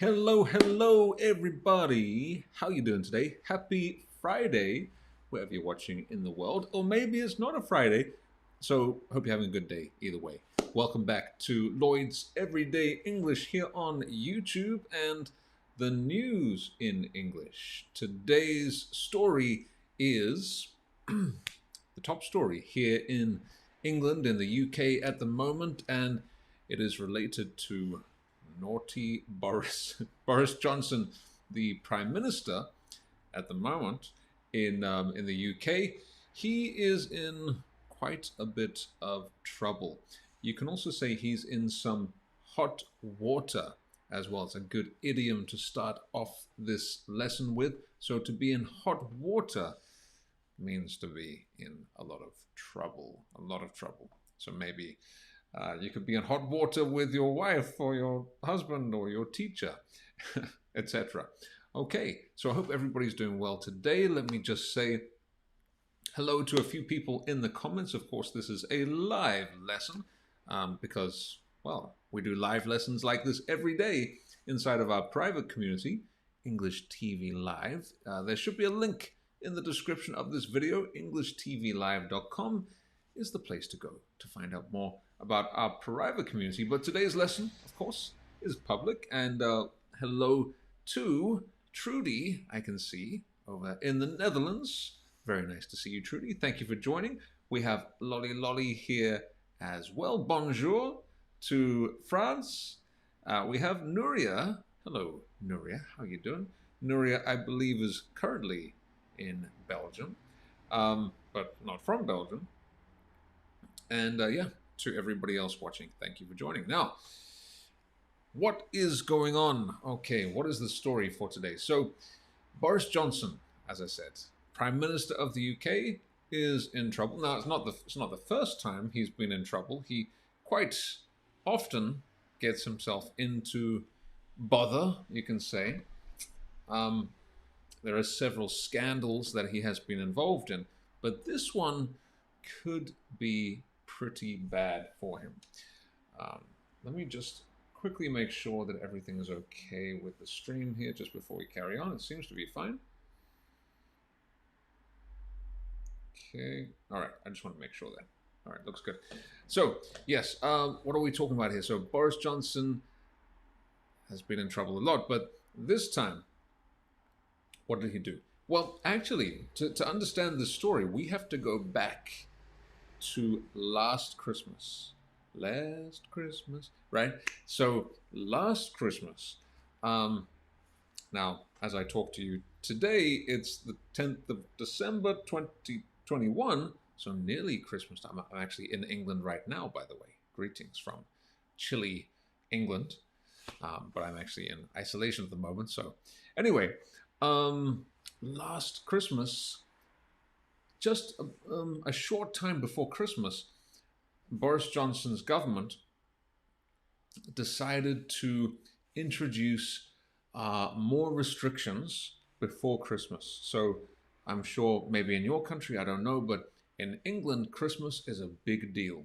Hello, everybody. How you doing today? Happy Friday, wherever you're watching in the world. Or maybe it's not a Friday. So, hope you're having a good day either way. Welcome back to Lloyd's Everyday English here on YouTube and the news in English. Today's story is the top story here in England, in the UK at the moment, and it is related to naughty Boris Johnson, the Prime Minister at the moment in the UK. He is in quite a bit of trouble. You can also say he's in some hot water as well. It's a good idiom to start off this lesson with. So to be in hot water means to be in a lot of trouble, So maybe you could be in hot water with your wife or your husband or your teacher, etc. Okay, so I hope everybody's doing well today. Let me just say hello to a few people in the comments. Of course, this is a live lesson because, well, we do live lessons like this every day inside of our private community, English TV Live. There should be a link in the description of this video. EnglishTVLive.com is the place to go to find out more about our private community. But today's lesson, of course, is public. And hello to Trudy, I can see, over in the Netherlands. Very nice to see you, Trudy. Thank you for joining. We have Lolly here as well. Bonjour to France. We have Nuria. Hello, Nuria. How are you doing? Nuria, I believe, is currently in Belgium, but not from Belgium. And yeah, to everybody else watching, thank you for joining. Now, what is going on? Okay, what is the story for today? So, Boris Johnson, as I said, Prime Minister of the UK, is in trouble. Now, it's not the first time he's been in trouble. He quite often gets himself into bother, you can say. There are several scandals that he has been involved in, but this one could be pretty bad for him. Let me just quickly make sure that everything is okay with the stream here just before we carry on. It seems to be fine. Okay. All right. I just want to make sure that. All right. Looks good. So, yes. What are we talking about here? So, Boris Johnson has been in trouble a lot, but this time, what did he do? Well, actually, to understand the story, we have to go back to last Christmas, right? So last Christmas, now, as I talk to you today, it's the 10th of December, 2021, so nearly Christmas time. I'm actually in England right now, by the way. Greetings from chilly England, but I'm actually in isolation at the moment. So anyway, last Christmas, just a short time before Christmas, Boris Johnson's government decided to introduce more restrictions before Christmas. So I'm sure maybe in your country, I don't know, but in England, Christmas is a big deal.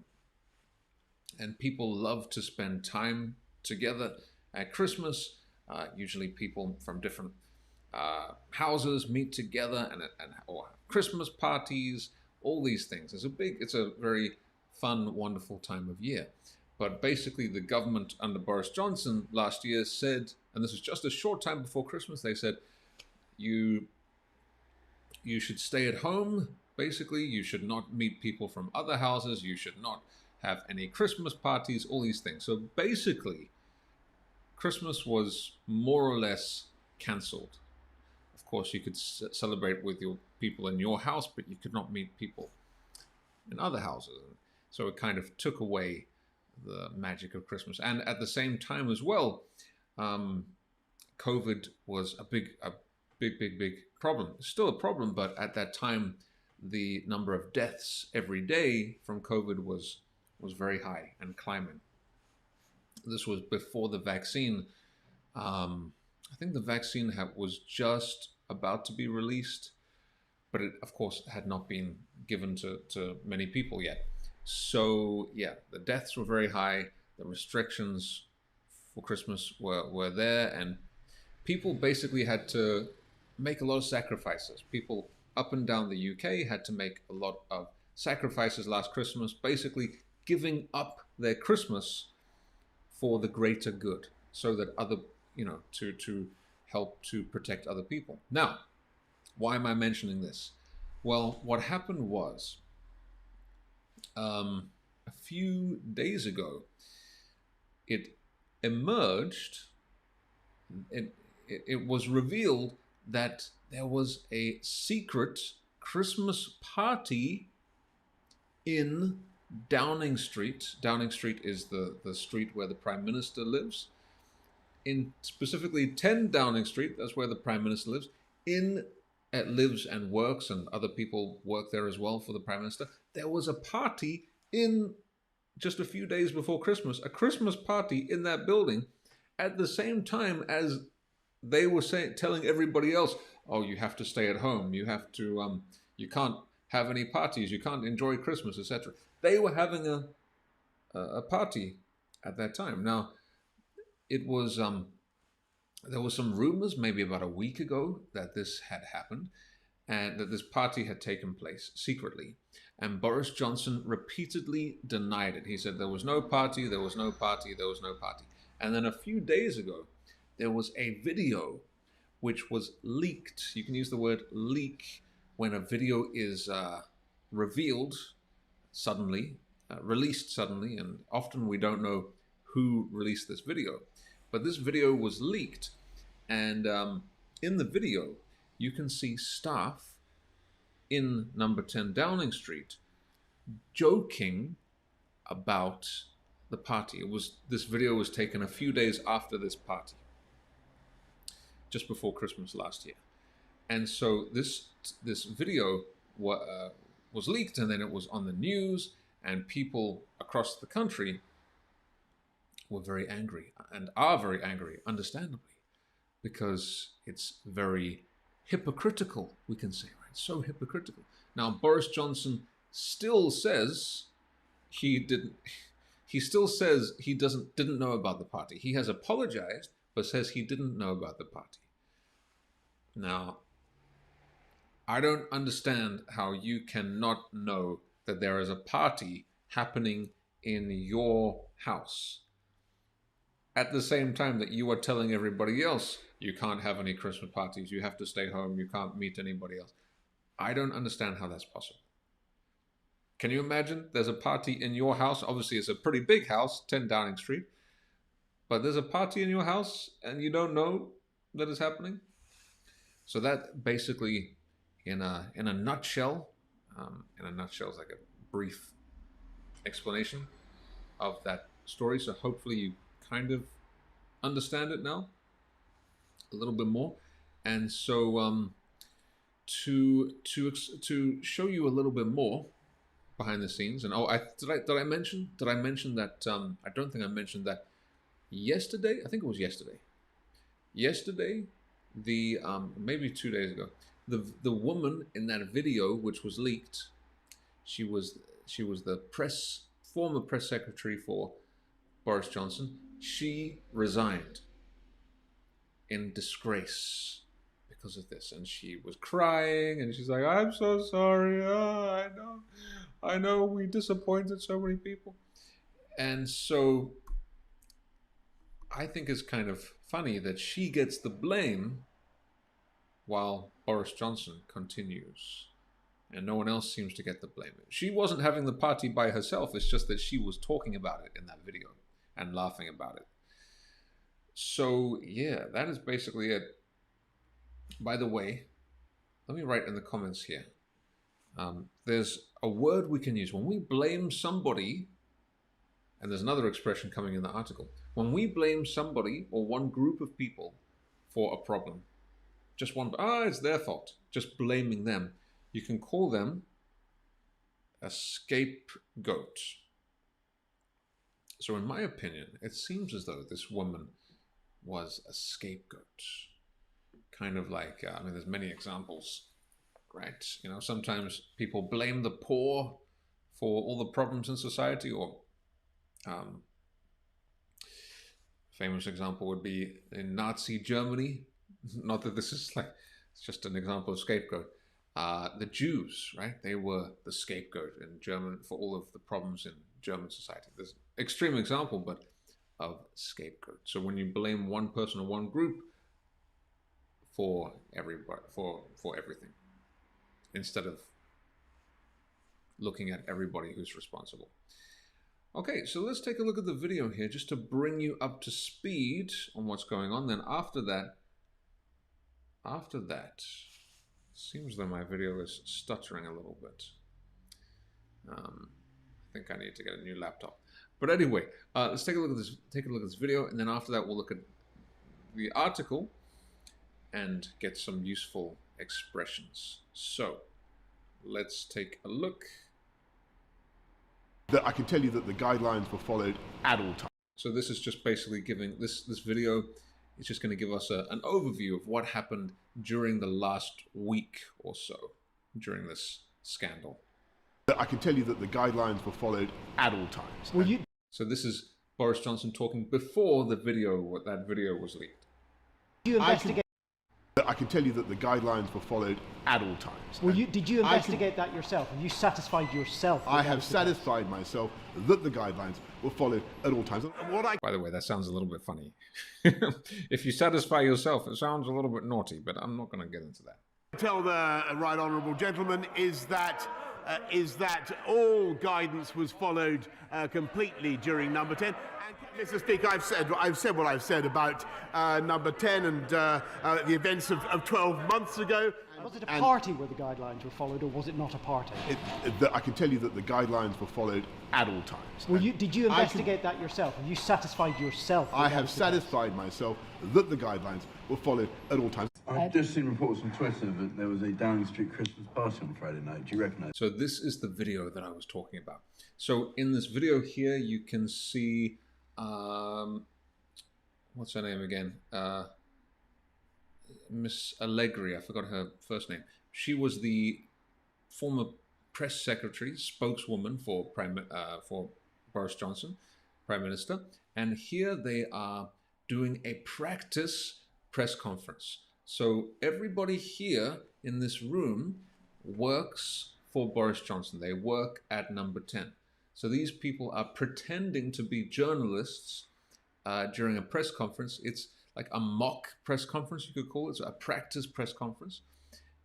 And people love to spend time together at Christmas. Usually people from different houses meet together or Christmas parties, all these things. It's a very fun, wonderful time of year. But basically the government under Boris Johnson last year said, and this was just a short time before Christmas, they said, you should stay at home. Basically, you should not meet people from other houses. You should not have any Christmas parties, all these things. So basically, Christmas was more or less cancelled. Of course, you could celebrate with your people in your house, but you could not meet people in other houses. So it kind of took away the magic of Christmas. And at the same time as well, COVID was a big problem. It's still a problem, but at that time, the number of deaths every day from COVID was very high and climbing. This was before the vaccine. I think the vaccine was just about to be released, but it, of course, had not been given to many people yet. So, yeah, the deaths were very high. The restrictions for Christmas were there, and people basically had to make a lot of sacrifices. People up and down the UK had to make a lot of sacrifices last Christmas, basically giving up their Christmas for the greater good, so that other, to help to protect other people. Now, why am I mentioning this? Well, what happened was, a few days ago, it emerged, it was revealed that there was a secret Christmas party in Downing Street. Downing Street is the street where the Prime Minister lives. In specifically 10 Downing Street, that's where the Prime Minister lives. Lives and works, and other people work there as well for the Prime Minister. There was a party in just a few days before Christmas, a Christmas party in that building, at the same time as they were telling everybody else, "Oh, you have to stay at home. You have to. You can't have any parties. You can't enjoy Christmas, etc." They were having a party at that time. Now, it was there was some rumors maybe about a week ago that this had happened, and that this party had taken place secretly. And Boris Johnson repeatedly denied it. He said there was no party, there was no party, there was no party. And then a few days ago, there was a video which was leaked. You can use the word leak when a video is revealed suddenly, released suddenly, and often we don't know who released this video. But this video was leaked, and in the video, you can see staff in number 10 Downing Street joking about the party. This video was taken a few days after this party, just before Christmas last year. And so this video was leaked, and then it was on the news, and people across the country were very angry, and are very angry, understandably, because it's very hypocritical, we can say, right? So hypocritical. Now, Boris Johnson still says he still says he didn't know about the party. He has apologized, but says he didn't know about the party. Now, I don't understand how you cannot know that there is a party happening in your house at the same time that you are telling everybody else you can't have any Christmas parties, you have to stay home, you can't meet anybody else. I don't understand how that's possible. Can you imagine there's a party in your house? Obviously, it's a pretty big house, 10 Downing Street, but there's a party in your house and you don't know that it's happening? So that basically, in a nutshell, is like a brief explanation of that story. So hopefully you kind of understand it now a little bit more. And so to show you a little bit more behind the scenes, and did I mention that I don't think I mentioned that yesterday. I think it was yesterday, the maybe 2 days ago, the woman in that video which was leaked, she was the former press secretary for Boris Johnson. She resigned in disgrace because of this, and she was crying, and she's like, "I'm so sorry. I know we disappointed so many people." And so I think it's kind of funny that she gets the blame while Boris Johnson continues, and no one else seems to get the blame. She wasn't having the party by herself. It's just that she was talking about it in that video and laughing about it. So yeah, that is basically it. By the way, let me write in the comments here. There's a word we can use when we blame somebody, and there's another expression coming in the article. When we blame somebody or one group of people for a problem, just it's their fault, just blaming them, you can call them a scapegoat. So in my opinion, it seems as though this woman was a scapegoat. Kind of like, there's many examples, right? Sometimes people blame the poor for all the problems in society, or famous example would be in Nazi Germany, not that this is like, it's just an example of scapegoat. The Jews, right? They were the scapegoat in German for all of the problems in German society. There's an extreme example, but of scapegoat. So when you blame one person or one group for everybody, for everything, instead of looking at everybody who's responsible. Okay, so let's take a look at the video here just to bring you up to speed on what's going on. Then after that, seems that my video is stuttering a little bit. I think I need to get a new laptop. But anyway, let's take a look at this. Take a look at this video, and then after that, we'll look at the article and get some useful expressions. So let's take a look. That I can tell you that the guidelines were followed at all times. So this is just basically giving this video is just going to give us an overview of what happened during the last week or so during this scandal. That I can tell you that the guidelines were followed at all times. So this is Boris Johnson talking before the video, that video was leaked. You investigate. I can tell you that the guidelines were followed at all times. Did you investigate that yourself? Have you satisfied yourself? I have satisfied myself that the guidelines were followed at all times. By the way, that sounds a little bit funny. If you satisfy yourself, it sounds a little bit naughty, but I'm not going to get into that. Tell the right honourable gentleman is that all guidance was followed completely during number 10. And Mr. Speaker, I've said what I've said about number 10 and the events of 12 months ago. Was it a party where the guidelines were followed, or was it not a party? I can tell you that the guidelines were followed at all times. Did you investigate that yourself? Have you satisfied yourself? I have satisfied myself that the guidelines were followed at all times. I've just seen reports on Twitter that there was a Downing Street Christmas party on Friday night. Do you recognise? So this is the video that I was talking about. So in this video here, you can see, what's her name again? Miss Allegri, I forgot her first name. She was the former press secretary, spokeswoman for Boris Johnson, Prime Minister. And here they are doing a practice press conference. So everybody here in this room works for Boris Johnson. They work at number 10. So these people are pretending to be journalists during a press conference. It's like a mock press conference, you could call it. It's a practice press conference.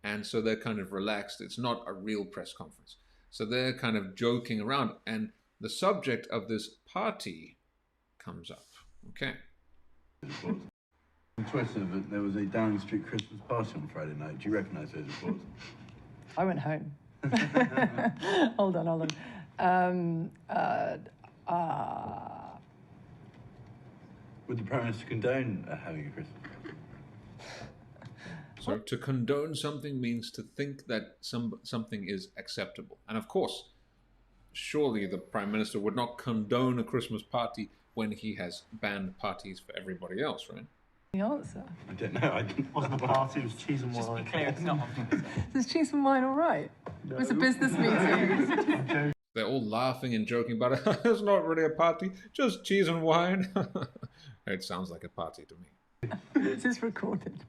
And so they're kind of relaxed. It's not a real press conference. So they're kind of joking around. And the subject of this party comes up. Okay. On Twitter that there was a Downing Street Christmas party on Friday night. Do you recognise those reports? I went home. Hold on. Would the Prime Minister condone having a Christmas party? So to condone something means to think that something is acceptable. And of course, surely the Prime Minister would not condone a Christmas party when he has banned parties for everybody else, right? The answer. I don't know. It wasn't a party, it was cheese and wine. Just be clear, it's not. Is cheese and wine all right? No. It was a business meeting. They're all laughing and joking about it. It's not really a party, just cheese and wine. It sounds like a party to me. This is recorded.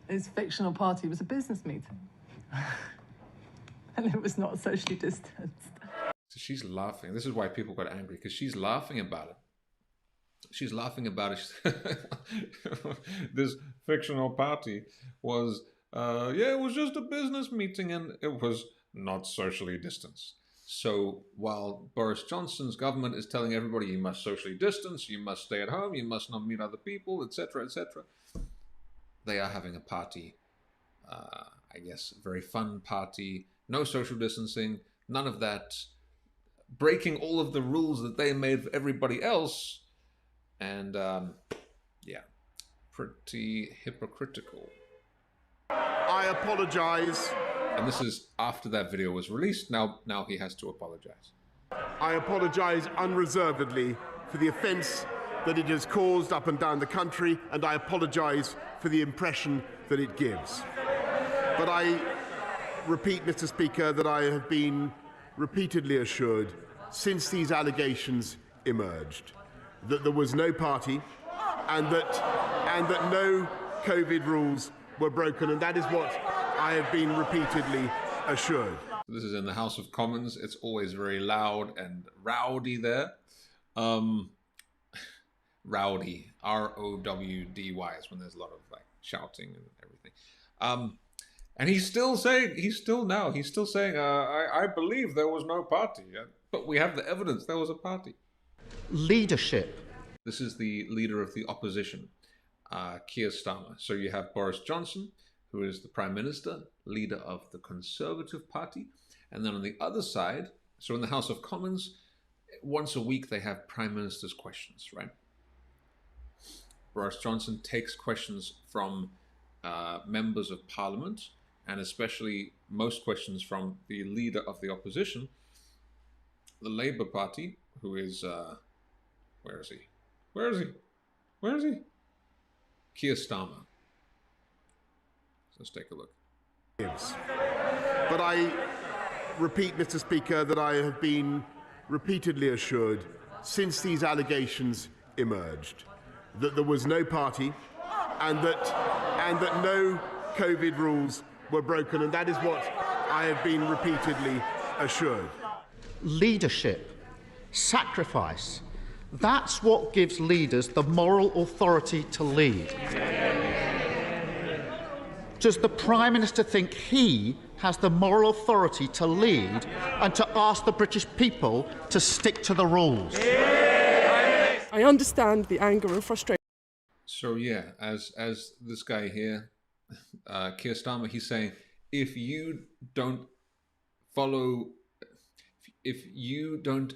This fictional party was a business meeting. And it was not socially distanced. So she's laughing. This is why people got angry, because she's laughing about it. She's laughing about it. This fictional party was, it was just a business meeting and it was not socially distanced. So while Boris Johnson's government is telling everybody you must socially distance, you must stay at home, you must not meet other people, etc., etc., they are having a party, I guess, a very fun party, no social distancing, none of that, breaking all of the rules that they made for everybody else. And yeah, pretty hypocritical. I apologise. And this is after that video was released. Now he has to apologise. I apologise unreservedly for the offence that it has caused up and down the country, and I apologise for the impression that it gives. But I repeat, Mr. Speaker, that I have been repeatedly assured since these allegations emerged that there was no party and that no COVID rules were broken, and that is what I have been repeatedly assured. This is in the House of Commons. It's always very loud and rowdy there. Rowdy, R-O-W-D-Y, is when there's a lot of like shouting and everything. And he's still saying, I believe there was no party. But we have the evidence there was a party. Leadership. This is the leader of the opposition, Keir Starmer. So you have Boris Johnson, who is the Prime Minister, leader of the Conservative Party. And then on the other side, so in the House of Commons, once a week they have Prime Minister's questions, right? Boris Johnson takes questions from members of Parliament, and especially most questions from the leader of the opposition, the Labour Party, who is, where is he? Keir Starmer. Let's take a look. But I repeat, Mr. Speaker, that I have been repeatedly assured since these allegations emerged that there was no party and that no COVID rules were broken, and that is what I have been repeatedly assured. Leadership. Sacrifice. That's what gives leaders the moral authority to lead. Does the Prime Minister think he has the moral authority to lead and to ask the British people to stick to the rules? I understand the anger and frustration. So yeah, as this guy here, Keir Starmer, he's saying, if you don't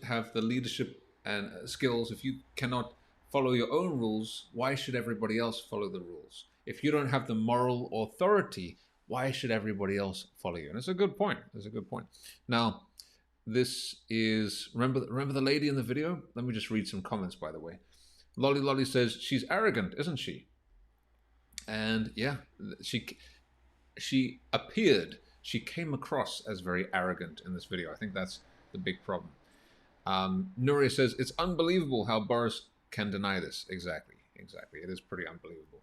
have the leadership and skills, if you cannot follow your own rules, why should everybody else follow the rules? If you don't have the moral authority, why should everybody else follow you? And it's a good point. It's a good point. Now, this is, remember the lady in the video? Let me just read some comments, by the way. Lolly Lolly says, she's arrogant, isn't she? And yeah, she came across as very arrogant in this video. I think that's the big problem. Nuria says, it's unbelievable how Boris can deny this. Exactly. It is pretty unbelievable.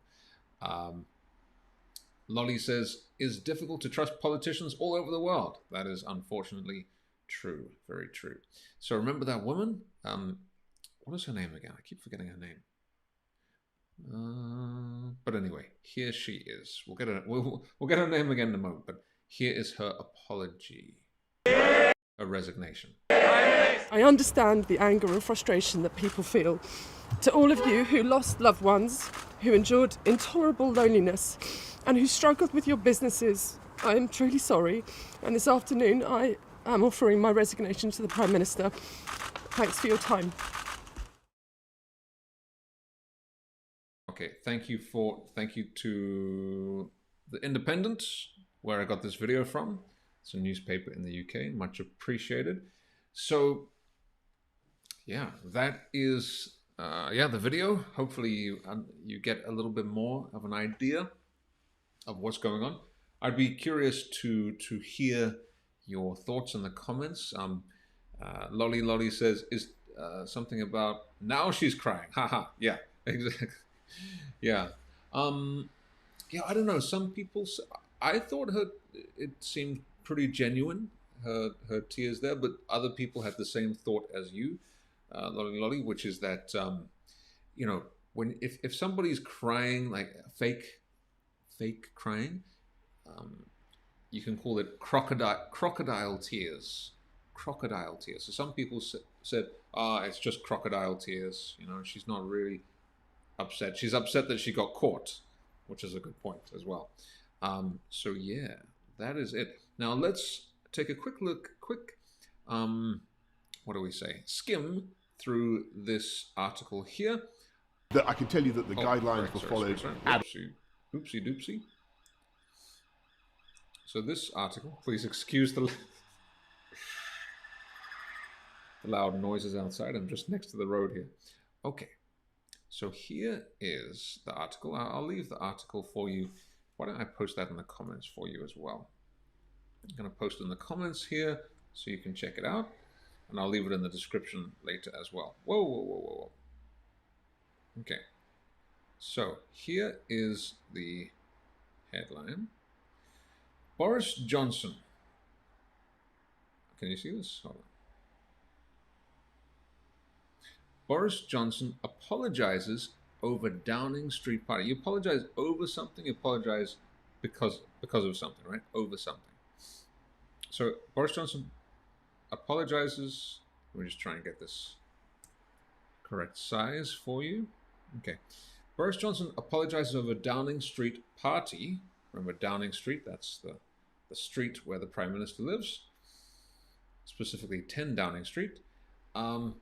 Lolly says, it's difficult to trust politicians all over the world. That is unfortunately true. Very true. So remember that woman? What is her name again? I keep forgetting her name. But anyway, here she is. We'll get her name again in a moment. But here is her apology. Her resignation. I understand the anger and frustration that people feel. To all of you who lost loved ones, who endured intolerable loneliness, and who struggled with your businesses, I am truly sorry. And this afternoon, I am offering my resignation to the Prime Minister. Thanks for your time. Okay, thank you to The Independent, where I got this video from. It's a newspaper in the UK, much appreciated. So, yeah, that is, the video. Hopefully you get a little bit more of an idea of what's going on. I'd be curious to hear your thoughts in the comments. Lolly Lolly says, is something about, now she's crying. Haha, yeah, exactly. Yeah. Yeah, I don't know. Some people, I thought it seemed pretty genuine, her tears there, but other people had the same thought as you, Lolly Lolly, which is that, you know, if somebody's crying, like fake crying, you can call it crocodile tears. Crocodile tears. So some people said, it's just crocodile tears. You know, she's not really upset. She's upset that she got caught, which is a good point as well. So yeah, that is it. Now let's take a quick look, what do we say? Skim through this article here. That I can tell you that the guidelines were followed. Oopsie doopsie. So this article, please excuse the loud noises outside. I'm just next to the road here. Okay. So here is the article. I'll leave the article for you. Why don't I post that in the comments for you as well? I'm going to post it in the comments here so you can check it out. And I'll leave it in the description later as well. Whoa. Okay. So here is the headline. Boris Johnson. Can you see this? Hold on. Boris Johnson apologizes over Downing Street party. You apologize over something, you apologize because of something, right? Over something. So Boris Johnson apologizes. Let me just try and get this correct size for you. Okay. Boris Johnson apologizes over Downing Street party. Remember Downing Street, that's the street where the Prime Minister lives. Specifically 10 Downing Street. But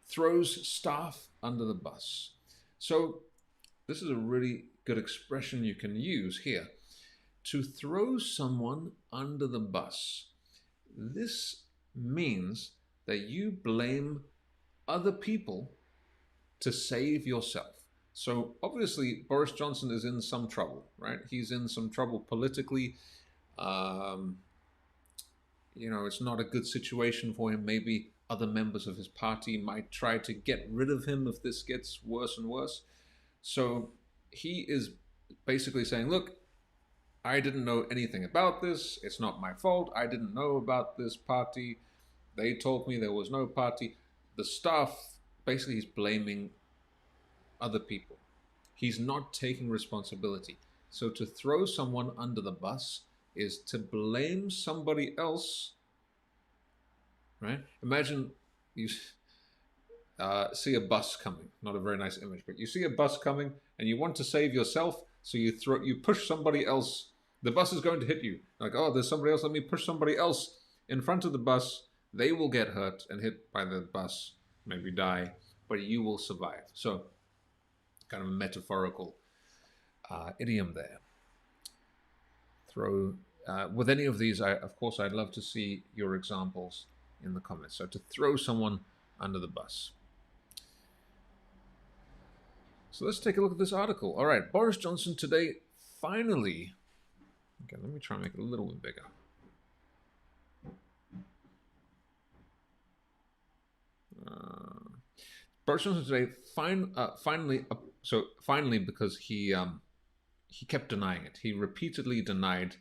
throws staff under the bus. So this is a really good expression you can use here. To throw someone under the bus. This means that you blame other people to save yourself. So obviously Boris Johnson is in some trouble, right? He's in some trouble politically. It's not a good situation for him. Maybe other members of his party might try to get rid of him if this gets worse and worse. So he is basically saying, look, I didn't know anything about this. It's not my fault. I didn't know about this party. They told me there was no party. The staff, basically he's blaming other people. He's not taking responsibility. So to throw someone under the bus is to blame somebody else, right? Imagine you see a bus coming. Not a very nice image, but you see a bus coming and you want to save yourself, so you push somebody else. The bus is going to hit you. Like, oh, there's somebody else. Let me push somebody else in front of the bus. They will get hurt and hit by the bus, maybe die, but you will survive. So kind of a metaphorical idiom there. With any of these, of course, I'd love to see your examples in the comments. So to throw someone under the bus. So let's take a look at this article. All right, Boris Johnson today finally... Okay, let me try and make it a little bit bigger. Boris Johnson today finally, because he kept denying it. He repeatedly denied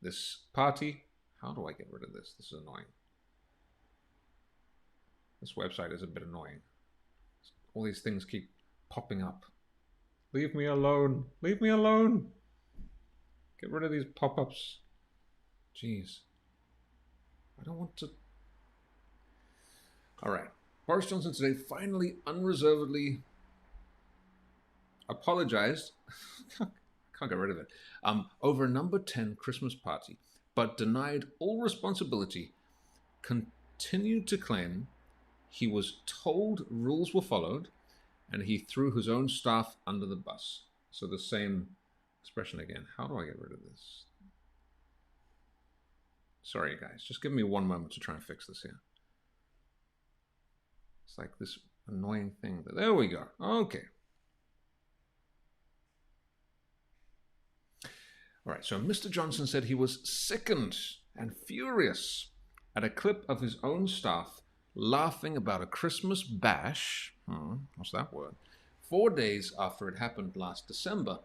this party. How do I get rid of this? This is annoying. This website is a bit annoying. All these things keep popping up. Leave me alone. Leave me alone. Get rid of these pop-ups. Jeez. I don't want to... All right. Boris Johnson today finally unreservedly apologized. Can't get rid of it. Over a number 10 Christmas party, but denied all responsibility, continued to claim he was told rules were followed, and he threw his own staff under the bus. So the same expression again. How do I get rid of this? Sorry, guys. Just give me one moment to try and fix this here. It's like this annoying thing. There we go. Okay. All right, so Mr. Johnson said he was sickened and furious at a clip of his own staff laughing about a Christmas bash, what's that word, 4 days after it happened last December,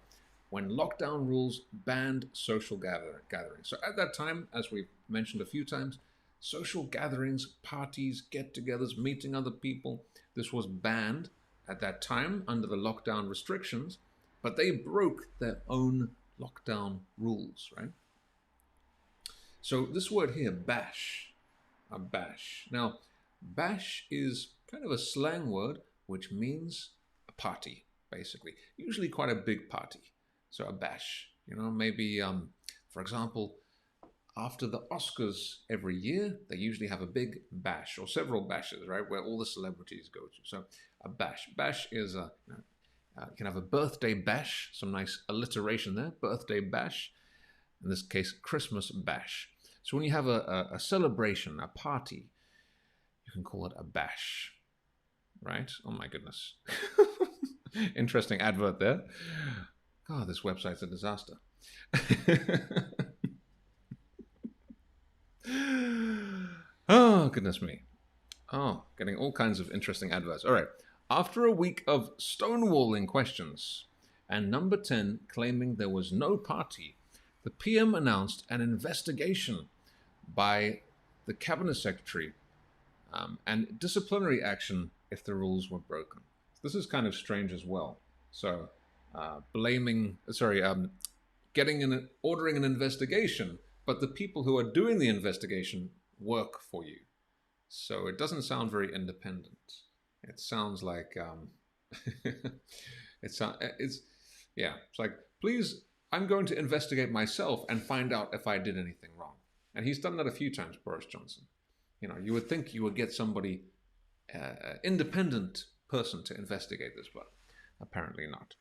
when lockdown rules banned social gatherings. So at that time, as we've mentioned a few times, social gatherings, parties, get-togethers, meeting other people, this was banned at that time under the lockdown restrictions, but they broke their own lockdown rules, right? So this word here, bash, a bash. Now, bash is kind of a slang word which means a party, basically. Usually quite a big party. So a bash, maybe, for example, after the Oscars every year, they usually have a big bash or several bashes, right, where all the celebrities go to. So a bash. Bash is you can have a birthday bash, some nice alliteration there, birthday bash. In this case, Christmas bash. So when you have a celebration, a party, you can call it a bash, right? Oh my goodness. Interesting advert there. God, this website's a disaster. Oh, goodness me. Oh, getting all kinds of interesting adverts. All right. After a week of stonewalling questions and number 10 claiming there was no party, the PM announced an investigation by the cabinet secretary and disciplinary action if the rules were broken. This is kind of strange as well. So ordering an investigation, but the people who are doing the investigation work for you. So it doesn't sound very independent. It sounds like it's like, please, I'm going to investigate myself and find out if I did anything wrong. And he's done that a few times, Boris Johnson. You know, you would think you would get somebody, independent person to investigate this, but apparently not.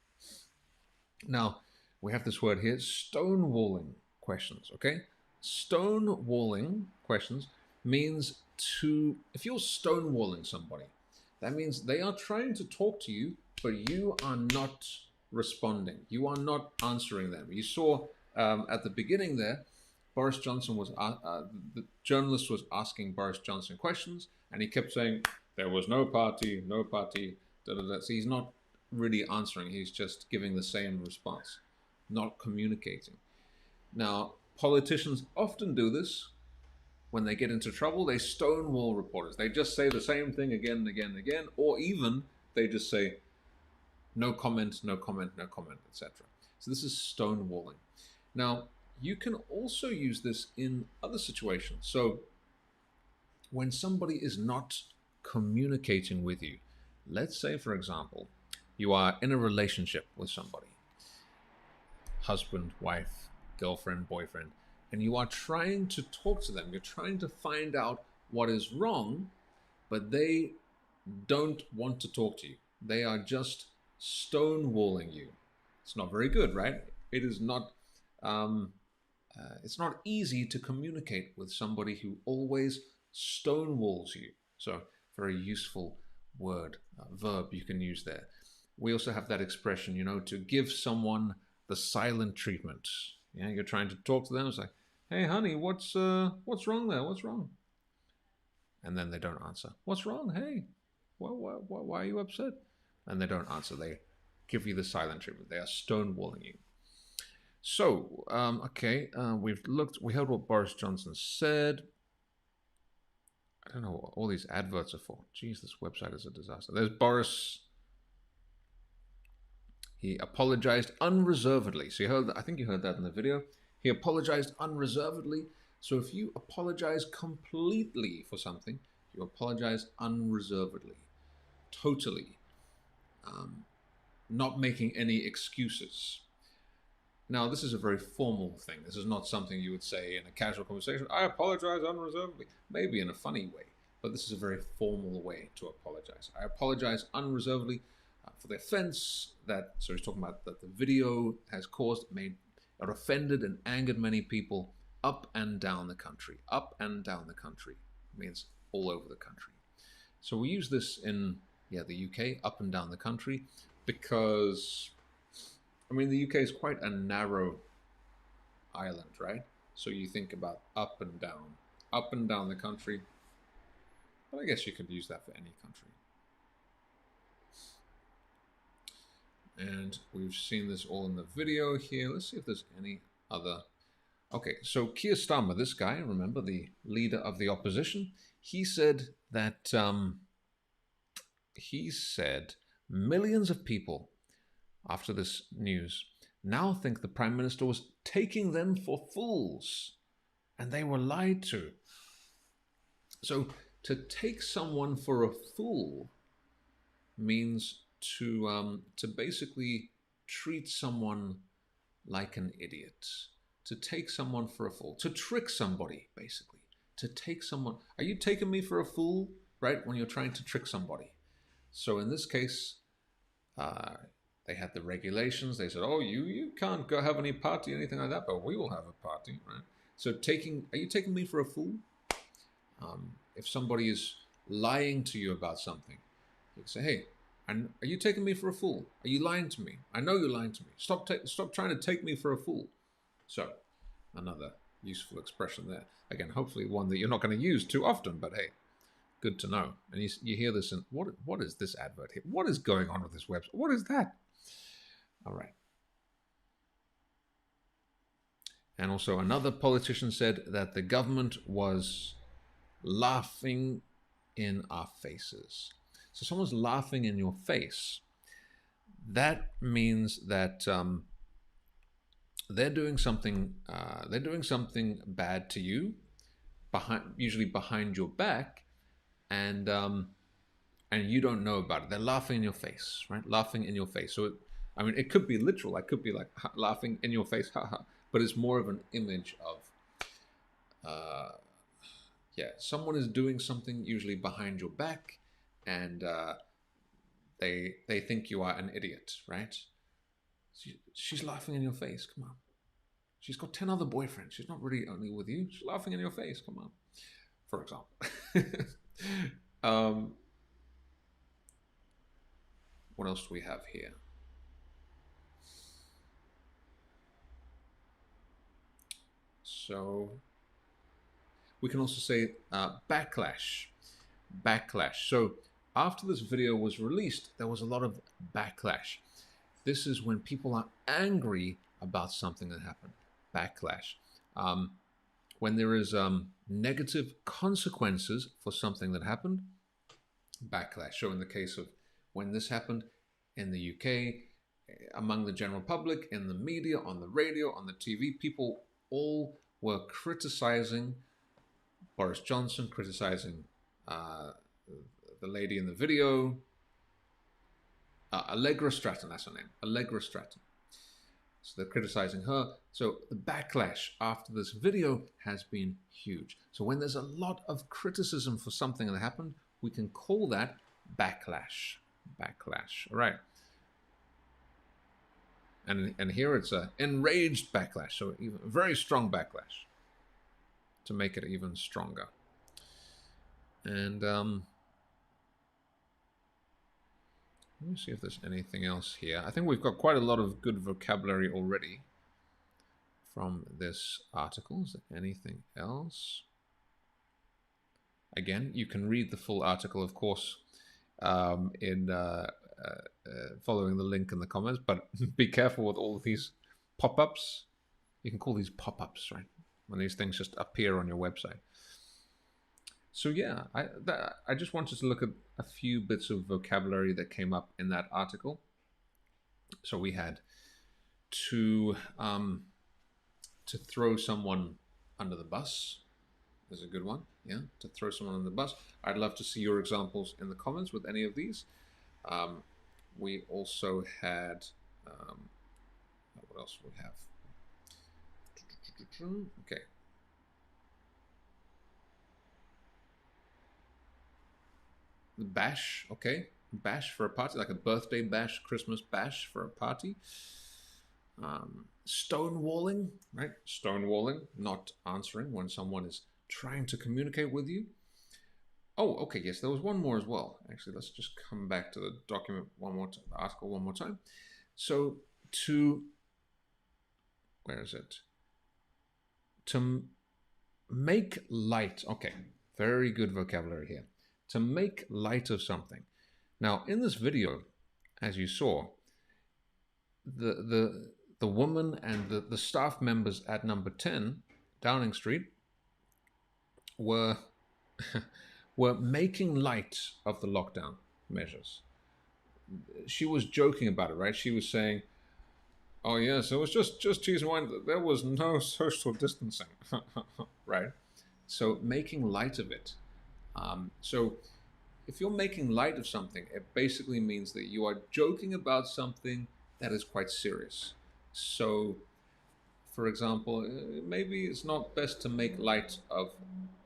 Now, we have this word here, stonewalling questions, okay? Stonewalling questions means if you're stonewalling somebody, that means they are trying to talk to you, but you are not responding. You are not answering them. You saw at the beginning there, Boris Johnson was, the journalist was asking Boris Johnson questions, and he kept saying, there was no party, no party, da, da, da. So he's not really answering. He's just giving the same response, not communicating. Now, politicians often do this. When they get into trouble, they stonewall reporters. They just say the same thing again and again and again, or even they just say, no comment, no comment, no comment, etc. So this is stonewalling. Now, you can also use this in other situations. So when somebody is not communicating with you, let's say, for example, you are in a relationship with somebody, husband, wife, girlfriend, boyfriend, and you are trying to talk to them. You're trying to find out what is wrong, but they don't want to talk to you. They are just stonewalling you. It's not very good, right? It is not. It's not easy to communicate with somebody who always stonewalls you. So, very useful word, verb you can use there. We also have that expression, you know, to give someone the silent treatment. Yeah, you're trying to talk to them. It's like, hey, honey, what's wrong there? What's wrong? And then they don't answer. What's wrong? Hey, why are you upset? And they don't answer. They give you the silent treatment. They are stonewalling you. So, we heard what Boris Johnson said. I don't know what all these adverts are for. Jeez, this website is a disaster. There's Boris. He apologized unreservedly. So I think you heard that in the video. He apologized unreservedly. So if you apologize completely for something, you apologize unreservedly, totally, not making any excuses. Now, this is a very formal thing. This is not something you would say in a casual conversation. I apologize unreservedly. Maybe in a funny way, but this is a very formal way to apologize. I apologize unreservedly for the offense so he's talking about that the video has offended and angered many people up and down the country. Up and down the country means all over the country. So we use this in the UK, up and down the country, because the UK is quite a narrow island, right? So you think about up and down the country. But I guess you could use that for any country. And we've seen this all in the video here. Let's see if there's any other. Okay, so Keir Starmer, this guy, remember, the leader of the opposition, he said that millions of people, after this news, now think the Prime Minister was taking them for fools, and they were lied to. So to take someone for a fool means to basically treat someone like an idiot, to take someone for a fool, to trick somebody, basically, to take someone. Are you taking me for a fool, right? When you're trying to trick somebody. So in this case, they had the regulations. They said, oh, you can't go have any party, anything like that, but we will have a party, right? So are you taking me for a fool? If somebody is lying to you about something, you say, hey, are you taking me for a fool? Are you lying to me? I know you're lying to me. Stop trying to take me for a fool. So, another useful expression there. Again, hopefully one that you're not going to use too often, but hey, good to know. And you hear this and what is this advert here? What is going on with this website? What is that? All right. And also another politician said that the government was laughing in our faces. So someone's laughing in your face. That means that they're doing something bad to you, usually behind your back, and you don't know about it. They're laughing in your face, right? Laughing in your face. So it could be literal. It could be like laughing in your face, haha. But it's more of an image of, someone is doing something usually behind your back, and they think you are an idiot, right? She's laughing in your face. Come on. She's got 10 other boyfriends. She's not really only with you. She's laughing in your face. Come on. For example. What else do we have here? So we can also say backlash. Backlash. So after this video was released, there was a lot of backlash. This is when people are angry about something that happened. Backlash. When there is negative consequences for something that happened, backlash. So in the case of when this happened in the UK, among the general public, in the media, on the radio, on the TV, people all were criticizing Boris Johnson, criticizing the lady in the video, Allegra Stratton, that's her name, Allegra Stratton. So they're criticizing her. So the backlash after this video has been huge. So when there's a lot of criticism for something that happened, we can call that backlash. Backlash. All right. And here it's a enraged backlash. So even a very strong backlash to make it even stronger. And let me see if there's anything else here. I think we've got quite a lot of good vocabulary already from this article. Is there anything else? Again, you can read the full article, of course, in following the link in the comments, but be careful with all of these pop-ups. You can call these pop-ups, right? When these things just appear on your website. So yeah, I just wanted to look at a few bits of vocabulary that came up in that article. So we had to throw someone under the bus is a good one. Yeah, to throw someone under the bus. I'd love to see your examples in the comments with any of these. We also had what else do we have? Okay. Bash, okay. Bash for a party, like a birthday bash, Christmas bash for a party. Stonewalling, right? Stonewalling, not answering when someone is trying to communicate with you. Oh, okay, yes, there was one more as well. Actually, let's just come back to the document one more time, the article one more time. So where is it? To make light, okay, very good vocabulary here. To make light of something. Now, in this video, as you saw, the woman and the staff members at number 10 Downing Street were were making light of the lockdown measures. She was joking about it, right? She was saying, "Oh yes, it was just cheese and wine. There was no social distancing," right? So making light of it. So if you're making light of something, it basically means that you are joking about something that is quite serious. So, for example, maybe it's not best to make light of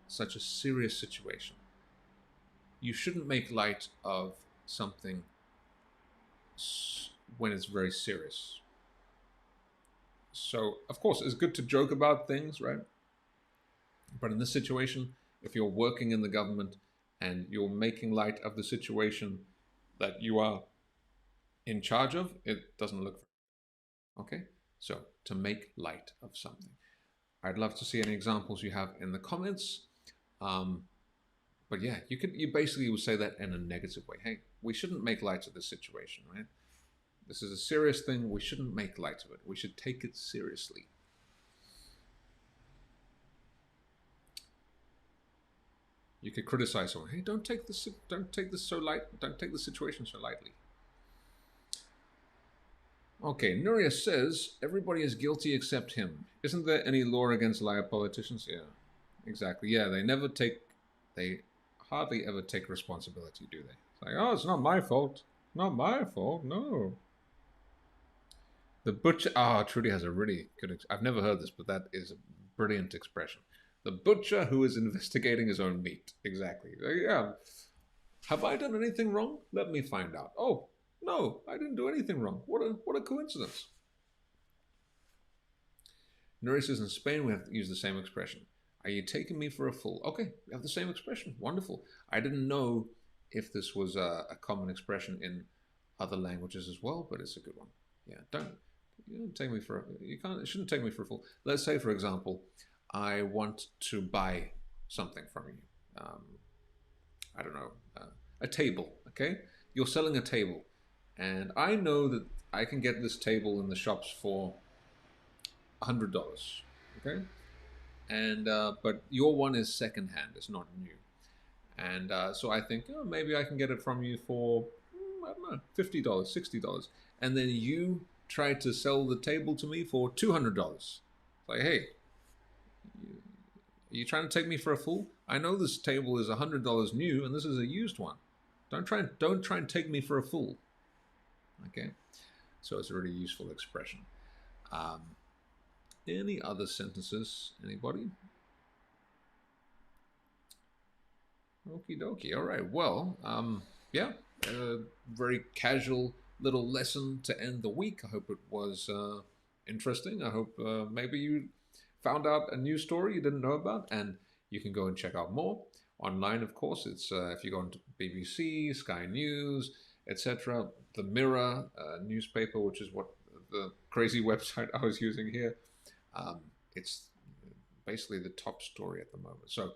such a serious situation. You shouldn't make light of something when it's very serious. So, of course, it's good to joke about things, right? But in this situation, if you're working in the government and you're making light of the situation that you are in charge of, it doesn't look okay. So to make light of something. I'd love to see any examples you have in the comments. But yeah, you basically would say that in a negative way. Hey, we shouldn't make light of this situation, right? This is a serious thing. We shouldn't make light of it. We should take it seriously. You could criticize someone. Hey, don't take this so light. Don't take the situation so lightly. Okay, Nuria says everybody is guilty except him. Isn't there any law against liar politicians? Yeah, exactly. Yeah, they hardly ever take responsibility, do they? It's like, oh, it's not my fault. Not my fault. No. The butcher. Ah, Trudy has a really good. I've never heard this, but that is a brilliant expression. The butcher who is investigating his own meat. Exactly. Yeah. Have I done anything wrong? Let me find out. Oh, no, I didn't do anything wrong. What a coincidence. Nuri says in Spain we have to use the same expression. Are you taking me for a fool? Okay, we have the same expression. Wonderful. I didn't know if this was a common expression in other languages as well, but it's a good one. Yeah, you shouldn't take me for a fool. Let's say, for example, I want to buy something from you. I don't know, a table, okay? You're selling a table, and I know that I can get this table in the shops for $100, okay? And but your one is secondhand, it's not new. And so I think, oh, maybe I can get it from you for, I don't know, $50, $60. And then you try to sell the table to me for $200. Like, hey, are you trying to take me for a fool? I know this table is $100 new, and this is a used one. Don't try and take me for a fool. Okay, so it's a really useful expression. Any other sentences? Anybody? Okie dokie. All right. Well, yeah, very casual little lesson to end the week. I hope it was interesting. I hope maybe you found out a new story you didn't know about, and you can go and check out more online. Of course, it's if you go into BBC, Sky News, etc. The Mirror newspaper, which is what the crazy website I was using here. It's basically the top story at the moment. So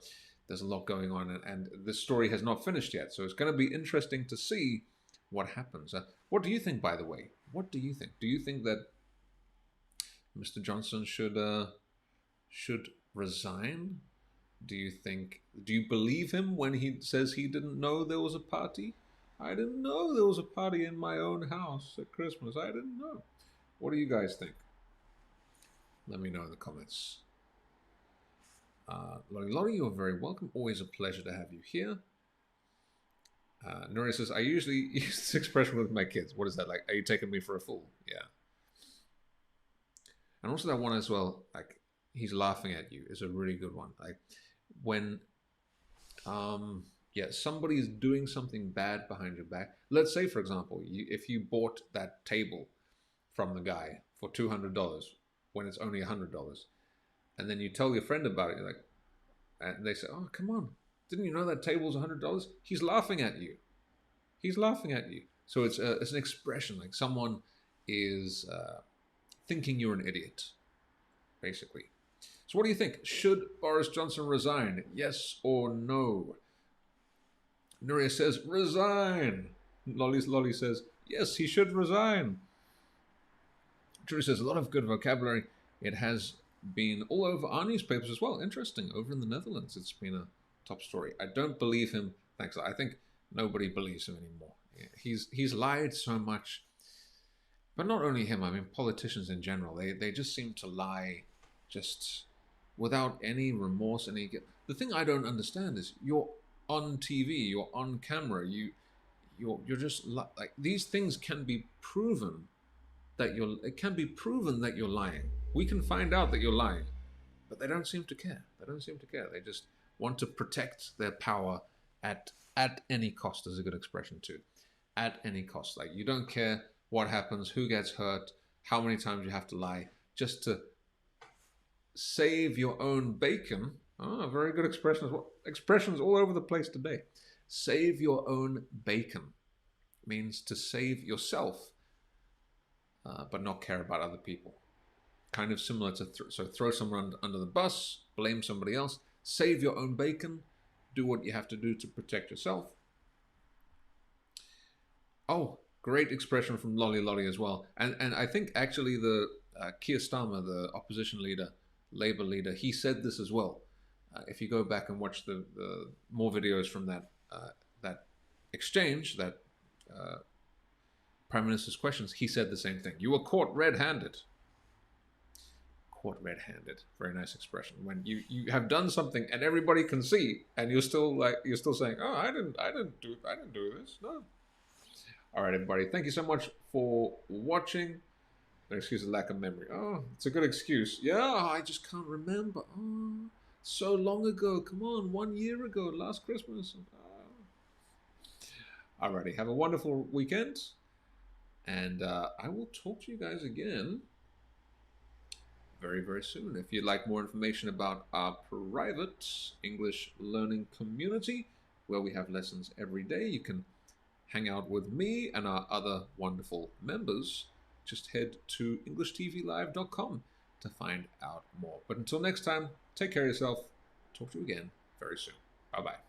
there's a lot going on, and this story has not finished yet. So it's going to be interesting to see what happens. What do you think, by the way? What do you think? Do you think that Mr. Johnson should resign? Do you believe him when he says he didn't know there was a party? I didn't know there was a party in my own house at Christmas. I didn't know. What do you guys think? Let me know in the comments. Lottie, you're very welcome. Always a pleasure to have you here. Nuria says, I usually use this expression with my kids. What is that like? Are you taking me for a fool? Yeah. And also that one as well, like, he's laughing at you, is a really good one. Like, when, somebody is doing something bad behind your back. Let's say, for example, if you bought that table from the guy for $200 when it's only $100, and then you tell your friend about it, you're like, and they say, oh, come on, didn't you know that table's $100? He's laughing at you. He's laughing at you. So it's an expression, like someone is thinking you're an idiot, basically. So what do you think? Should Boris Johnson resign? Yes or no? Nuria says, resign. Lolly says, yes, he should resign. Trudy says, a lot of good vocabulary. It has been all over our newspapers as well. Interesting. Over in the Netherlands, it's been a top story. I don't believe him. Thanks. I think nobody believes him anymore. He's lied so much. But not only him, I mean, politicians in general. They just seem to lie just without any remorse. The thing I don't understand is you're on TV, you're on camera, you're just like, these things can be proven that you're lying. We can find out that you're lying, but they don't seem to care. They just want to protect their power at any cost. Is a good expression too. At any cost. Like, you don't care what happens, who gets hurt, how many times you have to lie, just to save your own bacon. Oh, a very good expression as well. Expressions all over the place today. Save your own bacon means to save yourself, but not care about other people. Kind of similar to throw someone under the bus, blame somebody else. Save your own bacon do what you have to do to protect yourself. Oh, great expression from Lolly Lolly as well. And I think actually the Keir Starmer, the opposition leader, Labour leader, he said this as well. If you go back and watch the more videos from that exchange, that Prime Minister's questions, he said the same thing. You were caught red-handed. Caught red-handed. Very nice expression. When you have done something and everybody can see, and you're still saying, "Oh, I didn't do this." No. All right, everybody. Thank you so much for watching. Excuse the lack of memory. Oh, it's a good excuse. Yeah, I just can't remember. Oh, so long ago. Come on, 1 year ago, last Christmas. Alrighty, have a wonderful weekend. And I will talk to you guys again very, very soon. If you'd like more information about our private English learning community, where we have lessons every day, you can hang out with me and our other wonderful members. Just head to EnglishTVLive.com to find out more. But until next time, take care of yourself. Talk to you again very soon. Bye-bye.